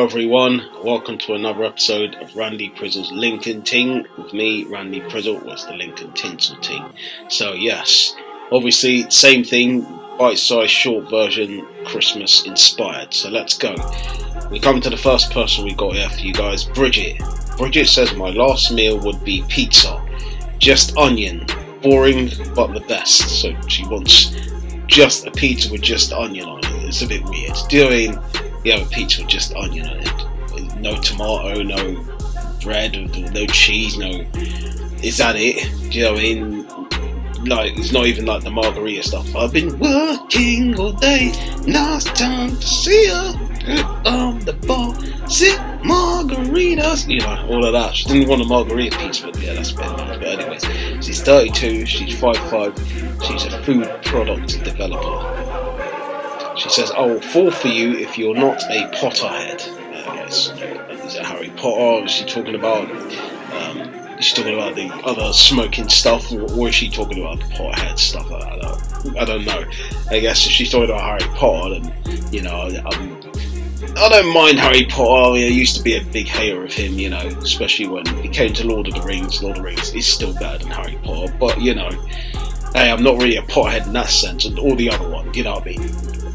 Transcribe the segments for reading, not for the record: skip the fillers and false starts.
Hello everyone, welcome to another episode of Randy Prizzle's Lincoln Ting. With me, Randy Prizzle, was the Lincoln Tinsel Ting. So yes, obviously same thing, bite-sized short version, Christmas inspired. So let's go. We come to the first person we got here for you guys, Bridget. Bridget says my last meal would be pizza, just onion, boring but the best. So she wants just a pizza with just onion on it. It's a bit weird. Do you know what I mean? You have a pizza with just onion on it. No tomato, no bread, no cheese, no... Is that it? Do you know what I mean? Like, it's not even like the margarita stuff. I've been working all day, now it's time to see her on the bar, sip margaritas. You know, all of that. She didn't want a margarita pizza, but yeah, that's a bit nice. But anyways, she's 32, she's 5'5", she's a food product developer. She says, I will fall for you if you're not a Potterhead. I guess. Is it Harry Potter? Is she talking about the other smoking stuff? Or is she talking about the Potterhead stuff? I don't know. I guess if she's talking about Harry Potter, then, you know, I don't mind Harry Potter. I mean, I used to be a big hater of him, you know, especially when it came to Lord of the Rings. Lord of the Rings is still better than Harry Potter. But, you know, hey, I'm not really a Potterhead in that sense. And all the other ones, you know what I mean?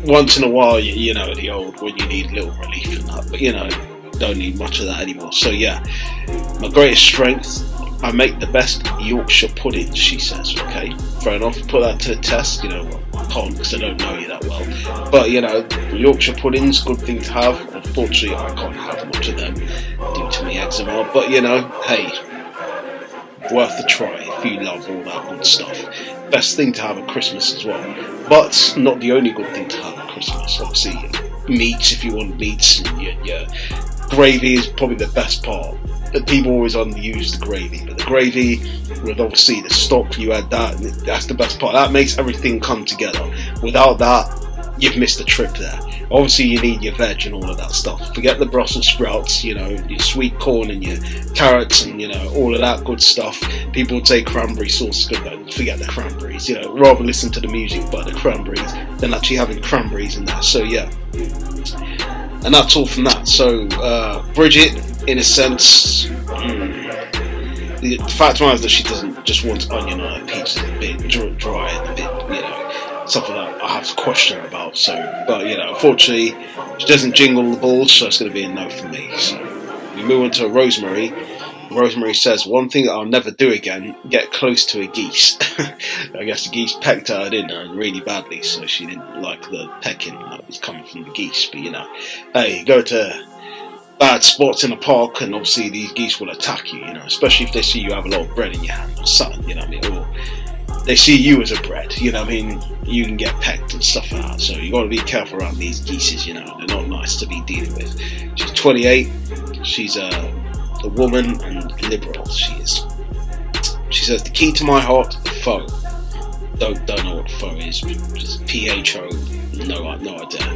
Once in a while, you know, the old when you need a little relief and that, but you know, don't need much of that anymore. So yeah, my greatest strength, I make the best Yorkshire pudding, she says. Okay, fair enough, put that to the test. You know, well, I can't because I don't know you that well, but you know, Yorkshire pudding's a good thing to have. Unfortunately, I can't have much of them due to my eczema, but you know, hey, worth the try if you love all that good stuff. Best thing to have at Christmas as well, but not the only good thing to have at Christmas. Obviously, meats if you want meats, and your gravy is probably the best part. People always underuse the gravy, but the gravy with obviously the stock, you add that's the best part. That makes everything come together. Without that, you've missed a trick there. Obviously, you need your veg and all of that stuff. Forget the Brussels sprouts, you know, your sweet corn and your carrots and, you know, all of that good stuff. People would say cranberry sauce is good, but forget the cranberries, you know. Rather listen to the music by the cranberries than actually having cranberries in there. So, yeah. And that's all from that. So, Bridget, in a sense, the fact of the matter is that she doesn't just want onion on her pizza. It's a bit dry and a bit, you know, something that I have to question her about. So, but you know, unfortunately, she doesn't jingle the balls, so it's going to be a no for me. So we move on to Rosemary. Rosemary says, one thing that I'll never do again, get close to a geese. I guess the geese pecked her, didn't they, really badly, so she didn't like the pecking that was coming from the geese. But you know, hey, go to bad spots in a park and obviously these geese will attack you, you know, especially if they see you have a lot of bread in your hand or something, you know what I mean, or they see you as a bread, you know what I mean, you can get pecked and stuff like that, so you got to be careful around these geeses, you know, they're not nice to be dealing with. She's 28, she's a woman and liberal, she is. She says, the key to my heart, pho. Don't know what pho is, just P-H-O, no idea.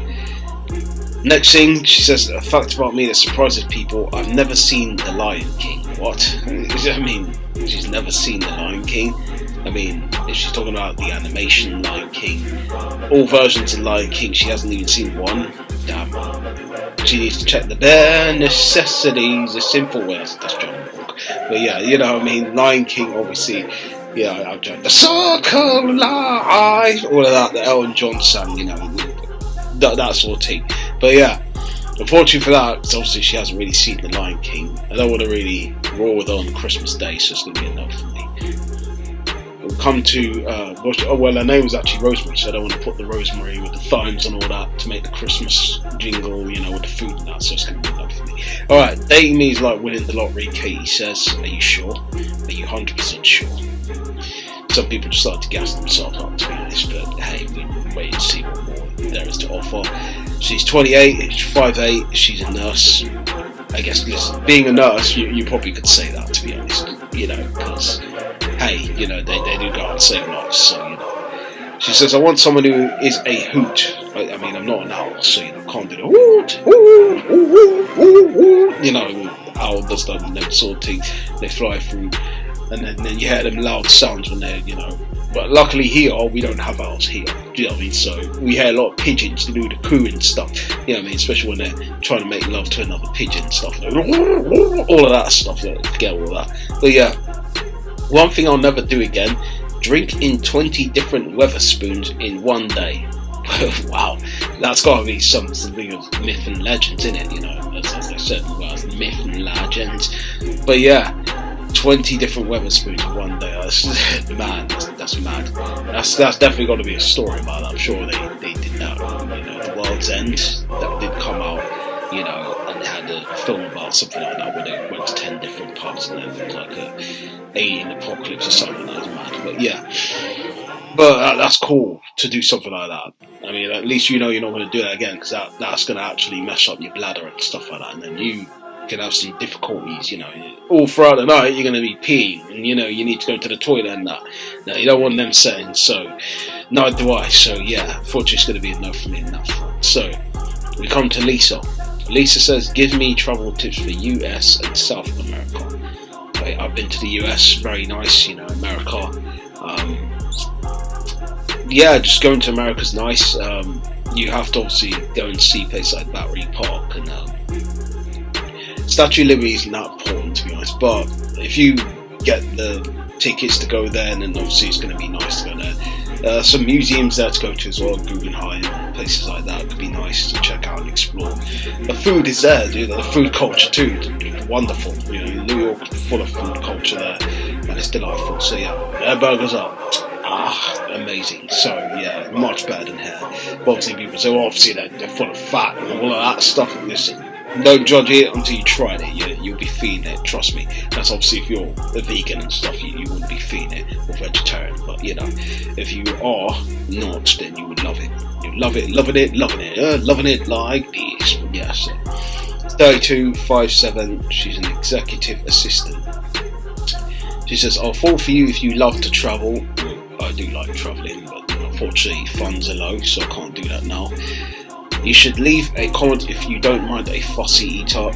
Next thing, she says, a fact about me that surprises people, I've never seen The Lion King. What? I mean, she's never seen The Lion King? I mean, if she's talking about the animation Lion King, all versions of Lion King, she hasn't even seen one. Damn. She needs to check the bare necessities, the simple ways. That's John Book. But yeah, you know what I mean, Lion King, obviously, yeah, I've tried the circle life, all of that, the Elton John sang, you know, that sort of thing. But yeah, unfortunately for that, because obviously she hasn't really seen The Lion King. I don't want to really roll with her on Christmas Day, so it's going to be a no for me. We'll come to, well, her name was actually Rosemary, so I don't want to put the rosemary with the thymes and all that to make the Christmas jingle, you know, with the food and that, so it's going to be a no for me. Alright, dating me is like winning the lottery, Katie says. Are you sure? Are you 100% sure? Some people just like to gas themselves up, to be honest, but hey, we can wait and see what more there is to offer. She's 28, she's 5'8", she's a nurse. I guess, listen, being a nurse, you probably could say that, to be honest, you know, because, hey, you know, they do go out and save lives, so, you know. She says, I want someone who is a hoot. I mean, I'm not an owl, so, you know, can't do the hoot, hoot, hoot, hoot, hoot. You know, owl does that sort of thing. They fly through, and then you hear them loud sounds when they're, you know, But luckily here, we don't have owls here. Do you know what I mean? So we hear a lot of pigeons to do the cooing and stuff. You know what I mean? Especially when they're trying to make love to another pigeon and stuff. All of that stuff. Forget all that. But yeah, one thing I'll never do again: drink in 20 different Weatherspoons in one day. Wow, that's got to be something of myth and legends, isn't it? You know, as they said, well, myth and legends. But yeah, 20 different Weatherspoons in one day. That's man. That's mad. That's definitely got to be a story about that. I'm sure they did that. You know, The World's End, that did come out. You know, and they had a film about something like that where they went to 10 different pubs and then there was like a alien apocalypse or something. That was mad. But yeah. But that's cool to do something like that. I mean, at least you know you're not going to do that again, because that's going to actually mess up your bladder and stuff like that, and then you can have some difficulties, you know. All throughout the night you're going to be peeing, and you know you need to go to the toilet and that. No, you don't want them settings, so neither do I. So yeah, unfortunately it's going to be a no for me in that front. So we come to Lisa. Lisa says, give me travel tips for US and South America. Okay, I've been to the US, very nice, you know, America. Yeah, just going to America's nice. You have to obviously go and see places like Battery Park and Statue of Liberty isn't that important, to be honest. But if you get the tickets to go there, then obviously it's going to be nice to go there. Some museums there to go to as well, Guggenheim, places like that could be nice to check out and explore. The food is there, dude. The food culture too, it's wonderful. You know, New York full of food culture there, and it's delightful. So yeah, their burgers are amazing. So yeah, much better than here. But obviously people say, well, obviously they're full of fat and all of that stuff. Listen, don't judge it until you tried it. You'll be feeling it, trust me. That's obviously if you're a vegan and stuff, you wouldn't be feeling it, or vegetarian. But you know, if you are not, then you would love it. You love it, loving it like this. Yeah, so 3257, she's an executive assistant. She says, I'll fall for you if you love to travel. I do like travelling, but unfortunately funds are low, so I can't do that now. You should leave a comment if you don't mind a fussy eater.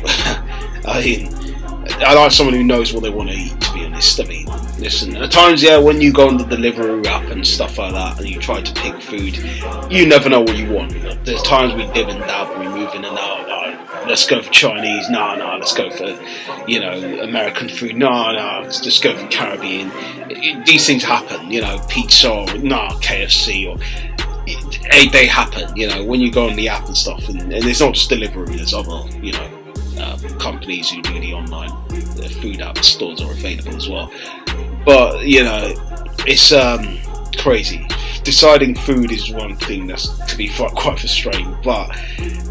I mean, I like someone who knows what they want to eat, to be honest. I mean, listen, at times, yeah, when you go on the Deliveroo app and stuff like that, and you try to pick food, you never know what you want. There's times we dib and dab, we move in and out. Let's go for Chinese. No, let's go for, you know, American food. No, let's just go for Caribbean. These things happen, you know, pizza, or KFC, or they happen, you know, when you go on the app and stuff. And it's not just Deliveroo, there's other, you know, companies who do the online food app stores are available as well. But, you know, it's crazy. Deciding food is one thing that's to be quite frustrating, but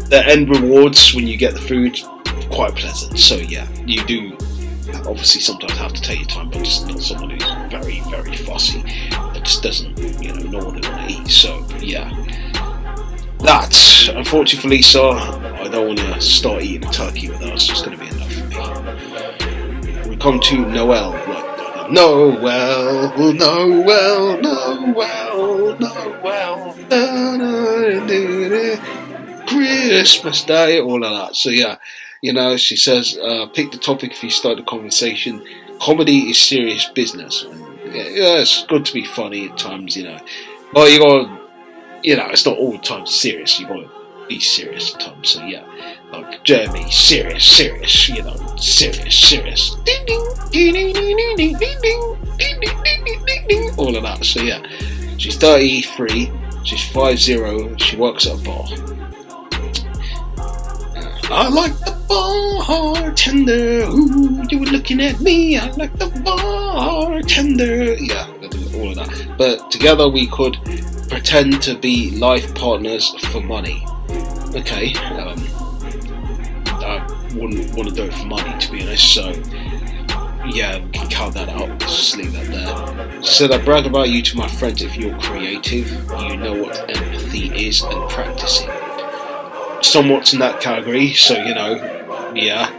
the end rewards when you get the food, quite pleasant. So yeah, you do obviously sometimes have to take your time, but just not someone who's very, very fussy that just doesn't, you know what they want to eat. So yeah, that's unfortunately for Lisa. I don't want to start eating a turkey with her. It's just going to be enough for me. We come to Noel. Like, Noel, Christmas Day, all of that. So yeah, you know, she says, pick the topic if you start the conversation. Comedy is serious business. Yeah, it's good to be funny at times, you know. But you got, you know, it's not all the time serious. You got to be serious at times. So yeah, like Jeremy, serious, you know, serious. Ding ding, ding ding ding ding ding ding ding ding ding, all of that. So yeah, she's 33. She's 50. She works at a bar. I like the bartender. Ooh, you were looking at me. I like the bartender. Yeah, all of that. But together we could pretend to be life partners for money. Okay. I wouldn't want to do it for money, to be honest. So yeah, we can count that out. Just leave that there. She said, I brag about you to my friends if you're creative. You know what empathy is and practice it. Somewhat in that category, so you know, yeah,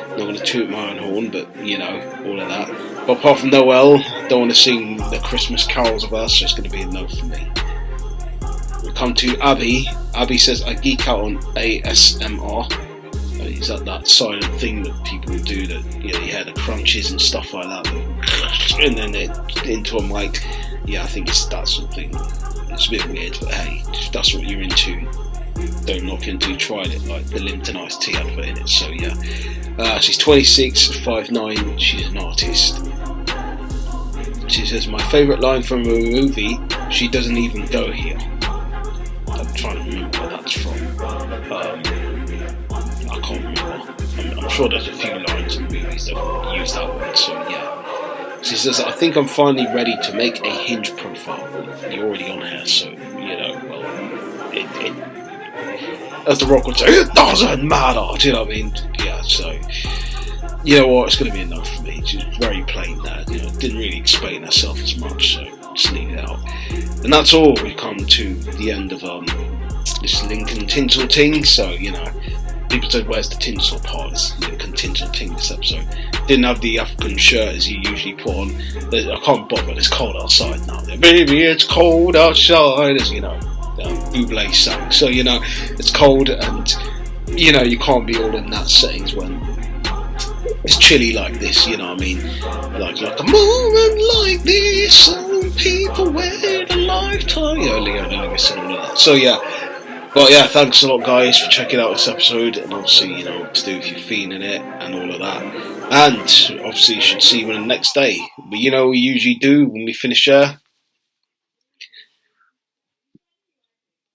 not going to toot my own horn, but you know, all of that. But apart from Noel, don't want to sing the Christmas carols of us, so it's going to be a no for me. We come to Abby. Abby says, I geek out on ASMR. Is that silent thing that people do that, you know, you hear the crunches and stuff like that, and then they're into a mic. yeah, I think it's that sort of thing. It's a bit weird, but hey, if that's what you're into, don't knock until you tried it, like the Lipton iced tea advert in it. So yeah, she's 26, 5'9", she's an artist. She says, my favourite line from a movie, she doesn't even go here. I'm trying to remember where that's from. I can't remember. I'm sure there's a few lines in movies that use that word, so yeah. She says, I think I'm finally ready to make a Hinge profile. You're already on here, so, well, as The Rock would say, it doesn't matter, do you know what I mean? Yeah, so, you know what, it's going to be enough for me. She's very plain there, didn't really explain herself as much, so just leave it out. And that's all. We've come to the end of this Lincoln Tinsel Ting, so, people said, where's the tinsel part? It's Lincoln Tinsel Ting this episode. Didn't have the African shirt as you usually put on. I can't bother, it's cold outside now. Baby, it's cold outside, as Bublé sang. So, it's cold and, you can't be all in that settings when it's chilly like this, you know what I mean? Like a moment like this, some people wait a lifetime. Something like that. So, yeah. But yeah, thanks a lot, guys, for checking out this episode, and obviously, what to do if you're feeling it and all of that. And obviously, you should see you on the next day. But we usually do when we finish here.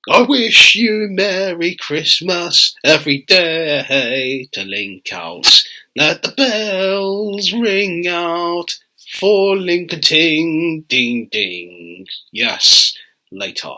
I wish you Merry Christmas every day to link out. Let the bells ring out for Lincoln Ting, ding ding. Yes, later.